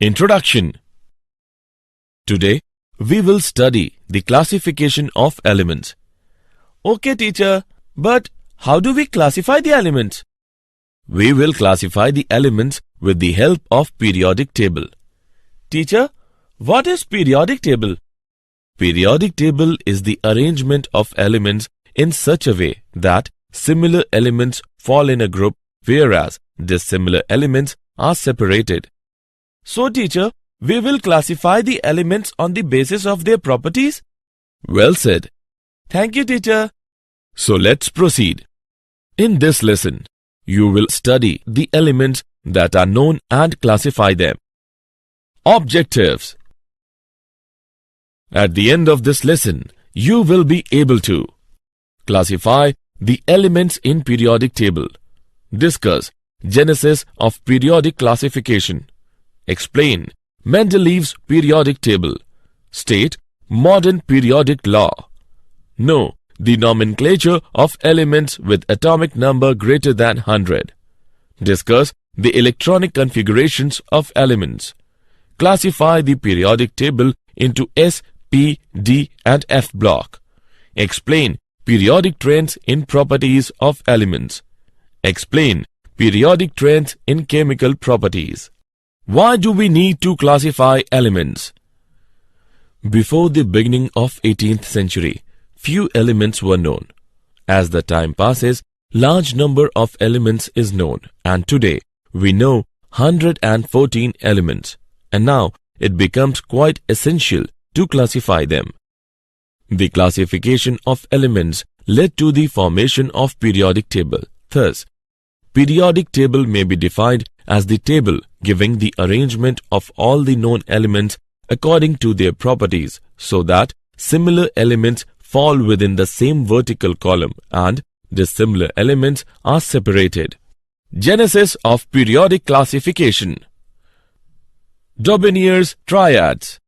Introduction. Today, we will study the classification of elements. Okay, teacher, but how do we classify the elements? We will classify the elements with the help of periodic table. Teacher, what is periodic table? Periodic table is the arrangement of elements in such a way that similar elements fall in a group, whereas dissimilar elements are separated. So, teacher, we will classify the elements on the basis of their properties? Well said. Thank you, teacher. So, let's proceed. In this lesson, you will study the elements that are known and classify them. Objectives. At the end of this lesson, you will be able to classify the elements in periodic table, discuss genesis of periodic classification, explain Mendeleev's periodic table, state modern periodic law, know the nomenclature of elements with atomic number greater than 100, discuss the electronic configurations of elements, classify the periodic table into S, P, D and F block, explain periodic trends in properties of elements, explain periodic trends in chemical properties. Why do we need to classify elements? Before the beginning of 18th century, few elements were known. As the time passes, large number of elements is known, and today we know 114 elements, and now it becomes quite essential to classify them. The classification of elements led to the formation of periodic table. Thus, periodic table may be defined as the table giving the arrangement of all the known elements according to their properties, so that similar elements fall within the same vertical column and dissimilar elements are separated. Genesis of periodic classification. Daubigny's triads.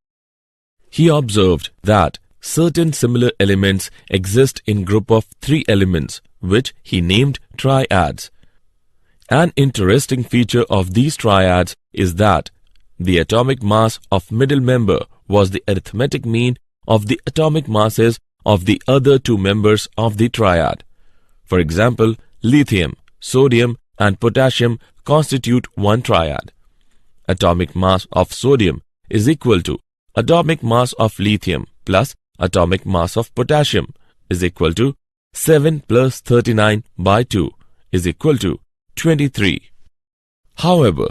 He observed that certain similar elements exist in group of 3 elements, which he named triads. An interesting feature of these triads is that the atomic mass of middle member was the arithmetic mean of the atomic masses of the other 2 members of the triad. For example, lithium, sodium and potassium constitute one triad. Atomic mass of sodium is equal to atomic mass of lithium plus atomic mass of potassium is equal to 7 plus 39 by 2 is equal to 23. However,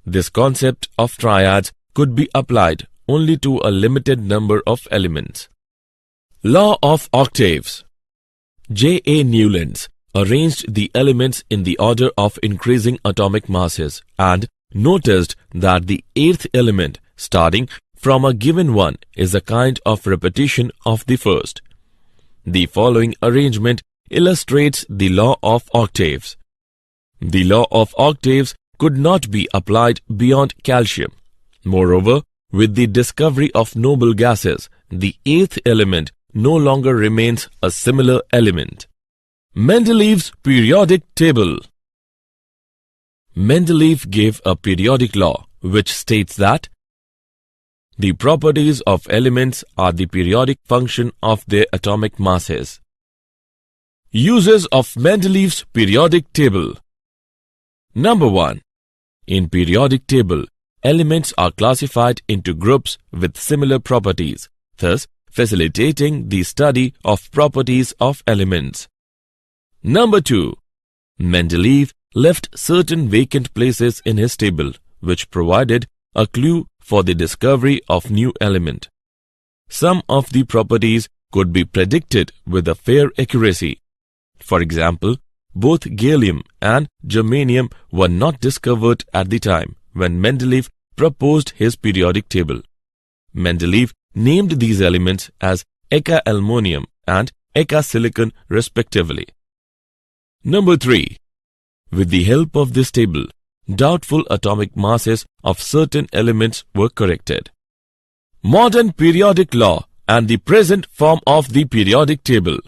this concept of triads could be applied only to a limited number of elements. Law of octaves. J. A. Newlands arranged the elements in the order of increasing atomic masses and noticed that the 8th element starting from a given one is a kind of repetition of the first. The following arrangement illustrates the law of octaves. The law of octaves could not be applied beyond calcium. Moreover, with the discovery of noble gases, the 8th element no longer remains a similar element. Mendeleev's periodic table. Mendeleev gave a periodic law which states that the properties of elements are the periodic function of their atomic masses. Uses of Mendeleev's periodic table. Number 1. In periodic table, elements are classified into groups with similar properties, thus facilitating the study of properties of elements. Number 2. Mendeleev left certain vacant places in his table, which provided a clue for the discovery of new element. Some of the properties could be predicted with a fair accuracy. For example, both gallium and germanium were not discovered at the time when Mendeleev proposed his periodic table. Mendeleev named these elements as eka-aluminium and eka-silicon respectively. Number 3. With the help of this table, doubtful atomic masses of certain elements were corrected. Modern periodic law and the present form of the periodic table.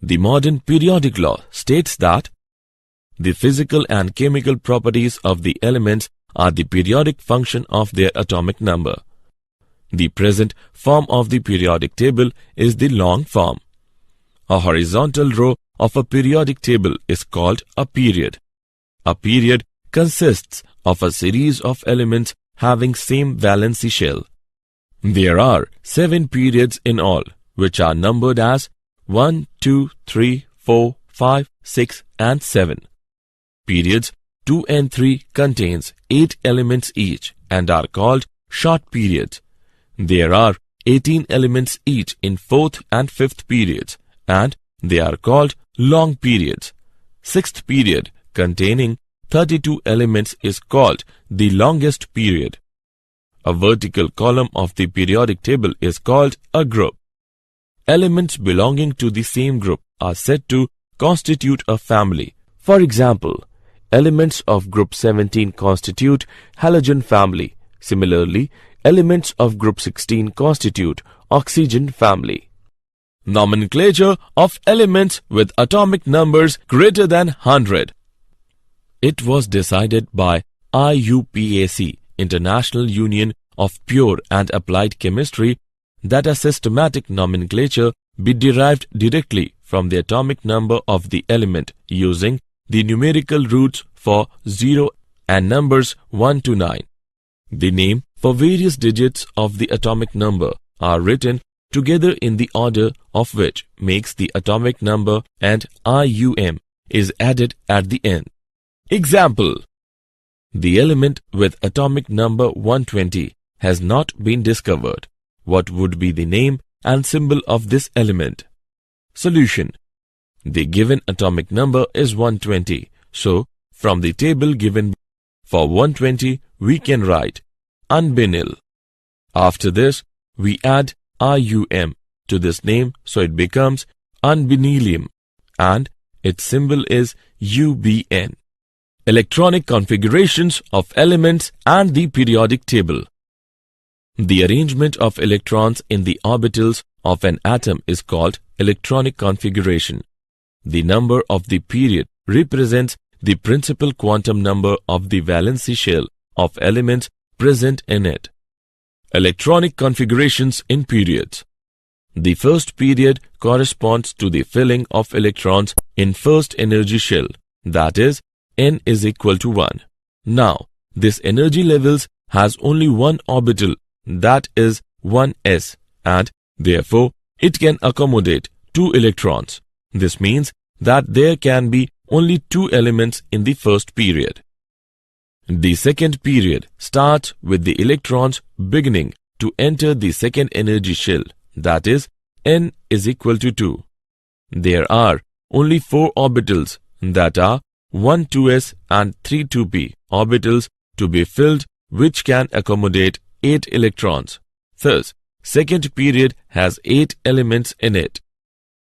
The modern periodic law states that the physical and chemical properties of the elements are the periodic function of their atomic number. The present form of the periodic table is the long form. A horizontal row of a periodic table is called a period. A period consists of a series of elements having same valency shell. There are 7 periods in all, which are numbered as 1, 2, 3, 4, 5, 6 and 7. Periods 2 and 3 contains 8 elements each and are called short periods. There are 18 elements each in 4th and 5th periods, and they are called long periods. 6th period, containing 32 elements, is called the longest period. A vertical column of the periodic table is called a group. Elements belonging to the same group are said to constitute a family. For example, elements of group 17 constitute halogen family. Similarly, elements of group 16 constitute oxygen family. Nomenclature of elements with atomic numbers greater than 100. It was decided by IUPAC, International Union of Pure and Applied Chemistry, that a systematic nomenclature be derived directly from the atomic number of the element using the numerical roots for 0 and numbers 1 to 9. The name for various digits of the atomic number are written together in the order of which makes the atomic number, and IUM is added at the end. Example: the element with atomic number 120 has not been discovered. What would be the name and symbol of this element? Solution: the given atomic number is 120. So, from the table given for 120, we can write unbinyl. After this, we add IUM to this name, so it becomes unbinylium, and its symbol is UBN. Electronic configurations of elements and the periodic table. The arrangement of electrons in the orbitals of an atom is called electronic configuration. The number of the period represents the principal quantum number of the valency shell of elements present in it. Electronic configurations in periods. The first period corresponds to the filling of electrons in first energy shell, that is, n is equal to 1. Now, this energy levels has only one orbital, that is 1s, and therefore it can accommodate 2 electrons. This means that there can be only 2 elements in the first period. The second period starts with the electrons beginning to enter the second energy shell, that is, n is equal to 2. There are only 4 orbitals, that are 1 2s and 3 2p orbitals to be filled, which can accommodate 8 electrons. Thus, second period has 8 elements in it.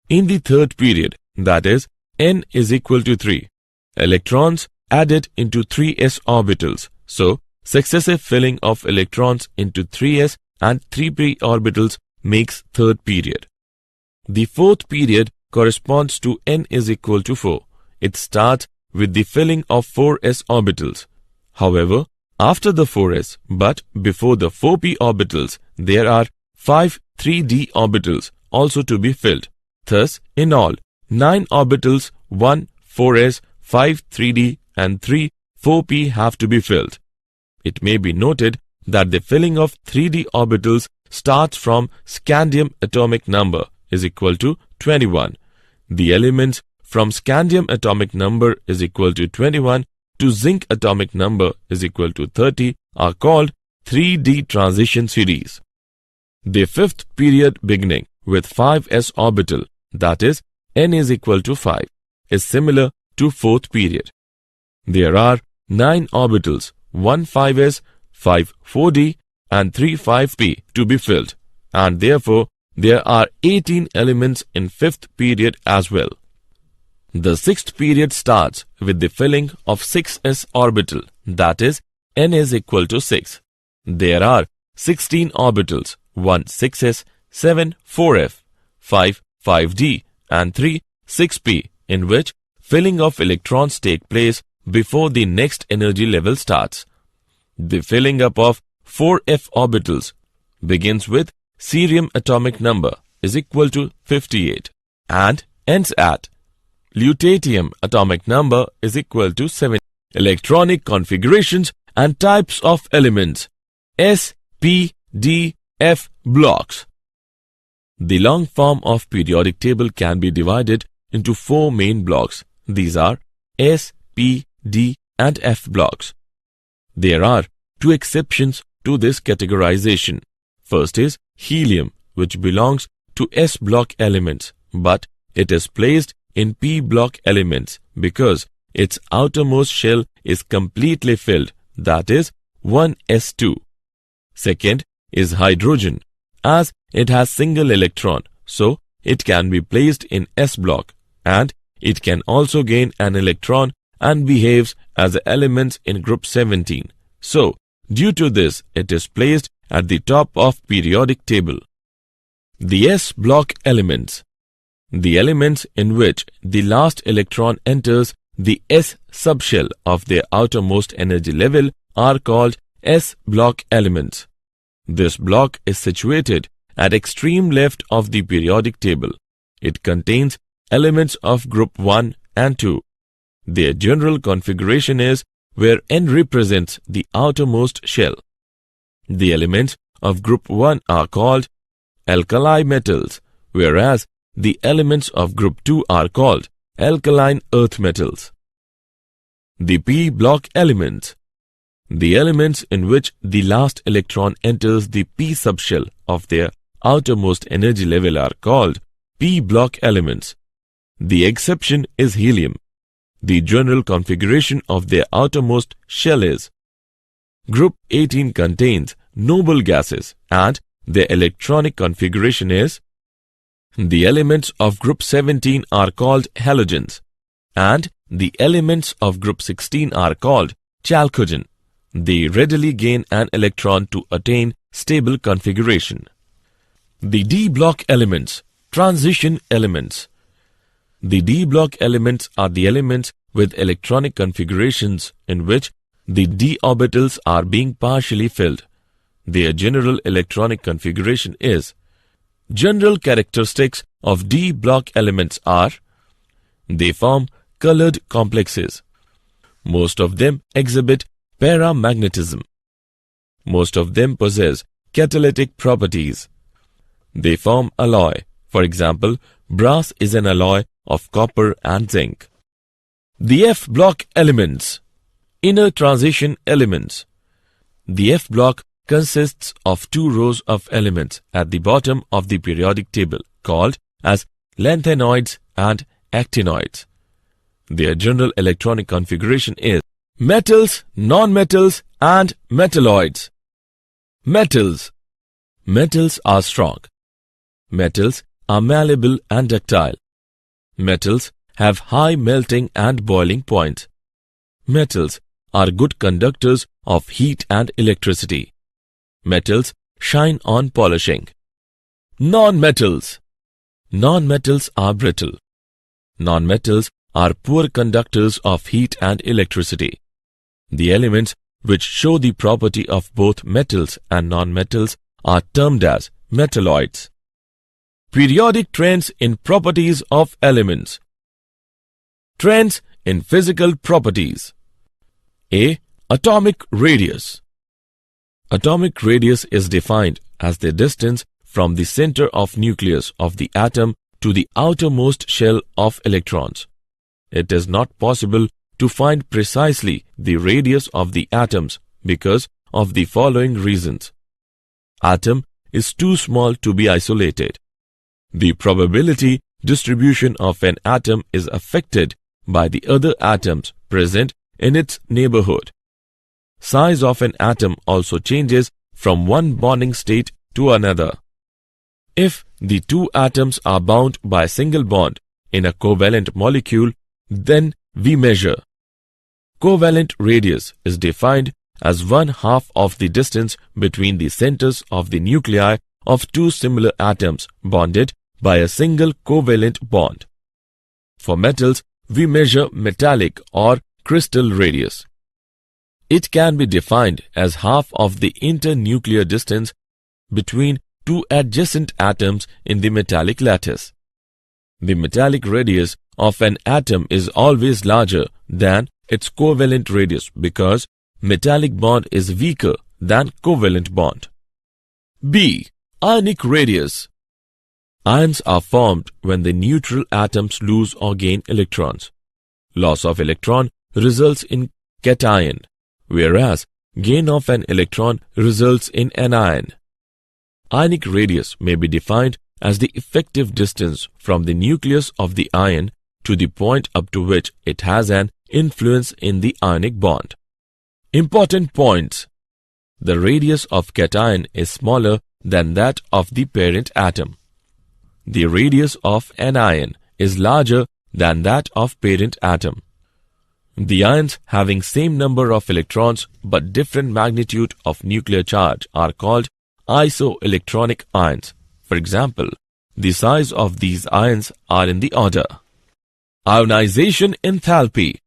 In the third period, that is, n is equal to 3, electrons added into 3s orbitals. So, successive filling of electrons into 3s and 3p orbitals makes third period. The fourth period corresponds to n is equal to 4. It starts with the filling of 4s orbitals. However, after the 4s but before the 4p orbitals, there are 5 3d orbitals also to be filled. Thus, in all, 9 orbitals, 1 4s, 5 3d and 3 4p have to be filled. It may be noted that the filling of 3d orbitals starts from scandium atomic number is equal to 21. The elements from scandium atomic number is equal to 21 to zinc atomic number is equal to 30 are called 3d transition series. The fifth period beginning with 5s orbital, that is, n is equal to 5, is similar to fourth period. There are 9 orbitals, 1 5s, 5 4d and 3 5p to be filled, and therefore there are 18 elements in fifth period as well. The sixth period starts with the filling of 6s orbital, that is, n is equal to 6. There are 16 orbitals, 1 6s, 7 4f, 5 5d and 3 6p, in which filling of electrons take place before the next energy level starts. The filling up of 4f orbitals begins with cerium atomic number is equal to 58 and ends at lutetium atomic number is equal to 7. Electronic configurations and types of elements S, P, D, F blocks. The long form of periodic table can be divided into 4 main blocks. These are S, P, D and F blocks. There are 2 exceptions to this categorization. First is helium, which belongs to S block elements, but it is placed in P block elements because its outermost shell is completely filled, that is 1s2. Second is hydrogen, as it has single electron, so it can be placed in S block, and it can also gain an electron and behaves as elements in group 17. So, due to this, it is placed at the top of periodic table. The S block elements. The elements in which the last electron enters the S subshell of their outermost energy level are called S block elements. This block is situated at extreme left of the periodic table. It contains elements of group 1 and 2. Their general configuration is where N represents the outermost shell. The elements of group 1 are called alkali metals, whereas the elements of group 2 are called alkaline earth metals. The P block elements. The elements in which the last electron enters the P subshell of their outermost energy level are called P block elements. The exception is helium. The general configuration of their outermost shell is Group 18 contains noble gases and their electronic configuration is the elements of group 17 are called halogens and the elements of group 16 are called chalcogen. They readily gain an electron to attain stable configuration. The D block elements, transition elements. The D block elements are the elements with electronic configurations in which the d orbitals are being partially filled. Their general electronic configuration is general characteristics of D block elements are they form colored complexes. Most of them exhibit paramagnetism. Most of them possess catalytic properties. They form alloy. For example, brass is an alloy of copper and zinc. The F block elements, inner transition elements. The F block consists of 2 rows of elements at the bottom of the periodic table called as lanthanoids and actinoids. Their general electronic configuration is metals, nonmetals and metalloids. Metals. Metals are strong. Metals are malleable and ductile. Metals have high melting and boiling points. Metals are good conductors of heat and electricity. Metals shine on polishing. Non-metals. Non-metals are brittle. Non-metals are poor conductors of heat and electricity. The elements which show the property of both metals and non-metals are termed as metalloids. Periodic trends in properties of elements. Trends in physical properties. A. Atomic radius. Atomic radius is defined as the distance from the center of nucleus of the atom to the outermost shell of electrons. It is not possible to find precisely the radius of the atoms because of the following reasons. Atom is too small to be isolated. The probability distribution of an atom is affected by the other atoms present in its neighborhood. Size of an atom also changes from one bonding state to another. If the 2 atoms are bound by a single bond in a covalent molecule, then we measure. Covalent radius is defined as 1/2 of the distance between the centers of the nuclei of 2 similar atoms bonded by a single covalent bond. For metals, we measure metallic or crystal radius. It can be defined as half of the internuclear distance between two adjacent atoms in the metallic lattice. The metallic radius of an atom is always larger than its covalent radius because metallic bond is weaker than covalent bond. B. Ionic radius. Ions are formed when the neutral atoms lose or gain electrons. Loss of electron results in cation, whereas gain of an electron results in anion. Ionic radius may be defined as the effective distance from the nucleus of the ion to the point up to which it has an influence in the ionic bond. Important points. The radius of cation is smaller than that of the parent atom. The radius of anion is larger than that of parent atom. The ions having same number of electrons but different magnitude of nuclear charge are called isoelectronic ions. For example, the size of these ions are in the order. Ionization enthalpy.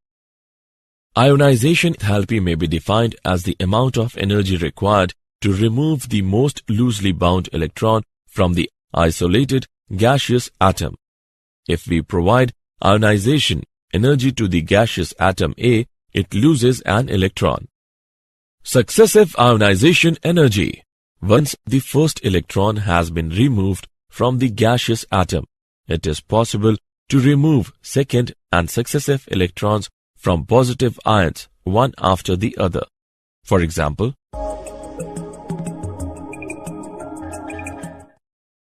Ionization enthalpy may be defined as the amount of energy required to remove the most loosely bound electron from the isolated gaseous atom. If we provide ionization energy to the gaseous atom A, it loses an electron. Successive ionization energy. Once the first electron has been removed from the gaseous atom, it is possible to remove second and successive electrons from positive ions one after the other. For example,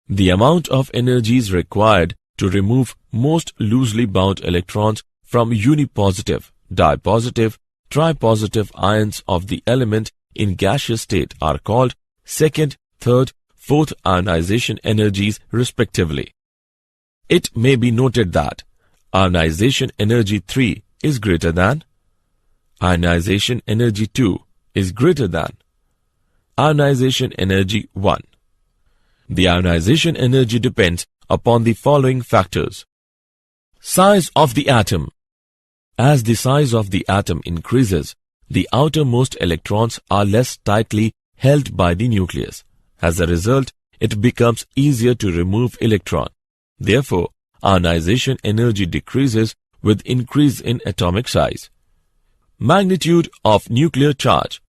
the amount of energy is required to remove most loosely bound electrons from unipositive, dipositive, tripositive ions of the element in gaseous state are called second, third, fourth ionization energies respectively. It may be noted that ionization energy 3 is greater than, ionization energy 2 is greater than, ionization energy 1. The ionization energy depends upon the following factors. Size of the atom. As the size of the atom increases, the outermost electrons are less tightly held by the nucleus. As a result, it becomes easier to remove electron. Therefore, ionization energy decreases with increase in atomic size. Magnitude of nuclear charge.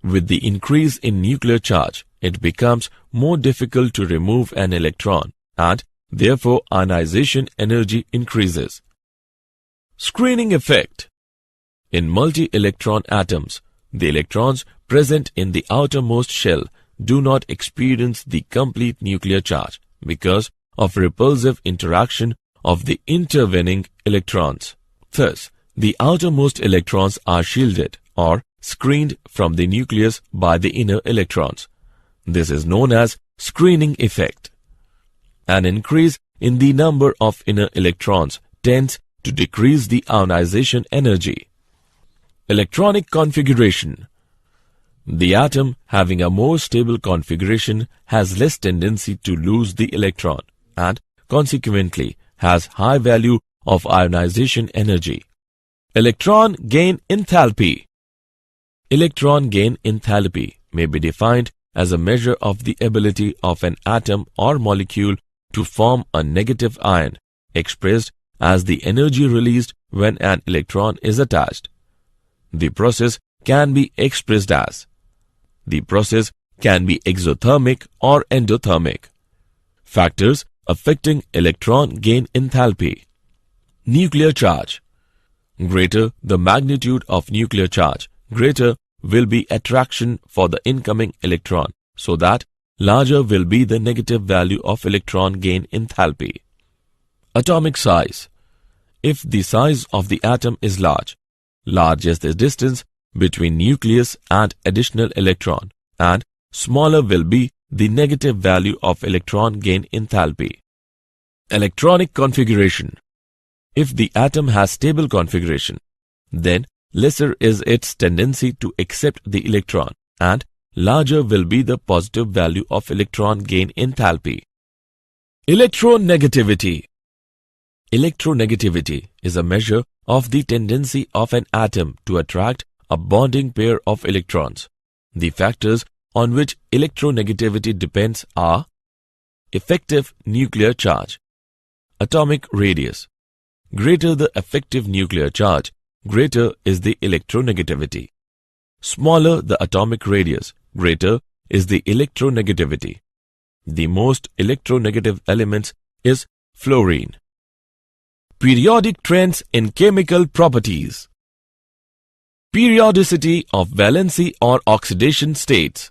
With the increase in nuclear charge, it becomes more difficult to remove an electron and therefore ionization energy increases. Screening effect. In multi-electron atoms, the electrons present in the outermost shell do not experience the complete nuclear charge because of repulsive interaction of the intervening electrons. Thus, the outermost electrons are shielded or screened from the nucleus by the inner electrons. This is known as screening effect. An increase in the number of inner electrons tends to decrease the ionization energy. Electronic configuration. The atom having a more stable configuration has less tendency to lose the electron and consequently has high value of ionization energy. Electron gain enthalpy. Electron gain enthalpy may be defined as a measure of the ability of an atom or molecule to form a negative ion, expressed as the energy released when an electron is attached. The process can be expressed as: the process can be exothermic or endothermic. Factors affecting electron gain enthalpy. Nuclear charge. Greater the magnitude of nuclear charge, greater will be attraction for the incoming electron, so that larger will be the negative value of electron gain enthalpy. Atomic size. If the size of the atom is large, large is the distance between nucleus and additional electron, and smaller will be the negative value of electron gain enthalpy. Electronic configuration. If the atom has stable configuration, then lesser is its tendency to accept the electron, and larger will be the positive value of electron gain enthalpy. Electronegativity. Electronegativity is a measure of the tendency of an atom to attract a bonding pair of electrons. The factors on which electronegativity depends are effective nuclear charge, atomic radius. Greater the effective nuclear charge, greater is the electronegativity. Smaller the atomic radius, greater is the electronegativity. The most electronegative element is fluorine. Periodic trends in chemical properties. Periodicity of valency or oxidation states.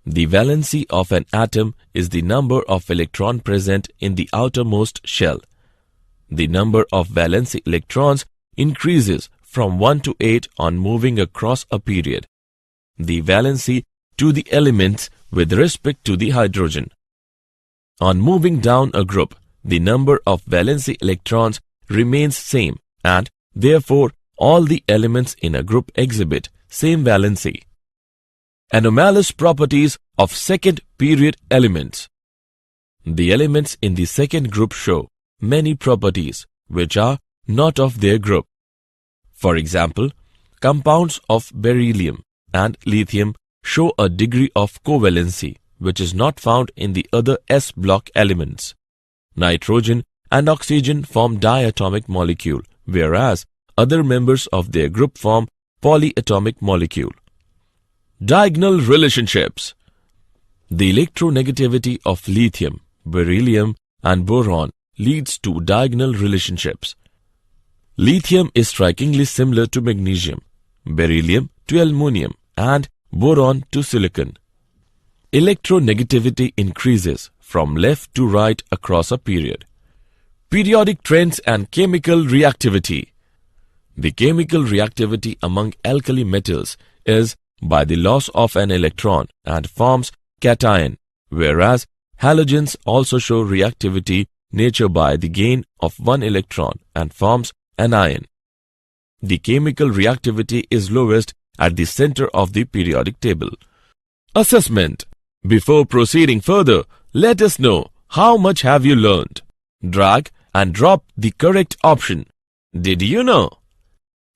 The valency of an atom is the number of electrons present in the outermost shell. The number of valency electrons increases from 1 to 8 on moving across a period. The valency to the elements with respect to the hydrogen. On moving down a group, the number of valency electrons remains same and therefore all the elements in a group exhibit same valency. Anomalous properties of second period elements. The elements in the second group show many properties which are not of their group. For example, compounds of beryllium and lithium show a degree of covalency which is not found in the other S block elements. Nitrogen and oxygen form diatomic molecule, whereas other members of their group form polyatomic molecule. Diagonal relationships. The electronegativity of lithium, beryllium and boron leads to diagonal relationships. Lithium is strikingly similar to magnesium, beryllium to aluminum and boron to silicon. Electronegativity increases from left to right across a period. Periodic trends and chemical reactivity. The chemical reactivity among alkali metals is by the loss of an electron and forms cation, whereas halogens also show reactivity nature by the gain of one electron and forms anion. The chemical reactivity is lowest at the center of the periodic table. Assessment. Before proceeding further, let us know how much have you learned. Drag and drop the correct option. Did you know?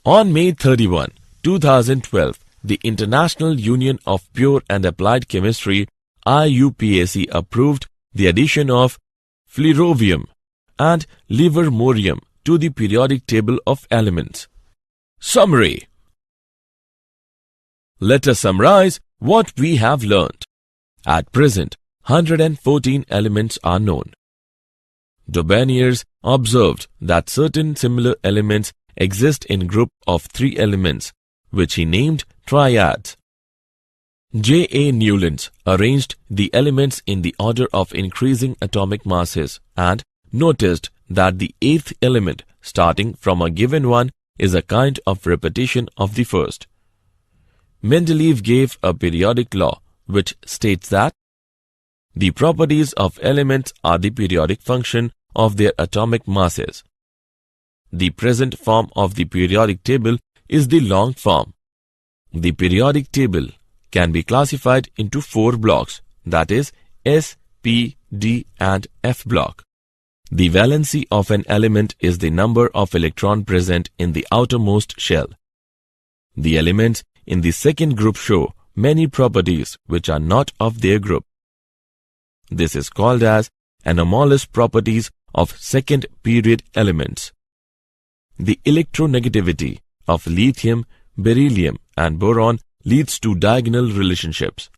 On May 31, 2012, the International Union of Pure and Applied Chemistry IUPAC approved the addition of flerovium and livermorium to the periodic table of elements. Summary. Let us summarize what we have learnt. At present, 114 elements are known. Daubigniers observed that certain similar elements exist in group of 3 elements, which he named triads. J. A. Newlands arranged the elements in the order of increasing atomic masses and noticed that the 8th element starting from a given one is a kind of repetition of the first. Mendeleev gave a periodic law which states that the properties of elements are the periodic function of their atomic masses. The present form of the periodic table is the long form. The periodic table can be classified into 4 blocks, that is S, P, D and F block. The valency of an element is the number of electrons present in the outermost shell. The elements in the second group show many properties which are not of their group. This is called as anomalous properties of second period elements. The electronegativity of lithium, beryllium and boron leads to diagonal relationships.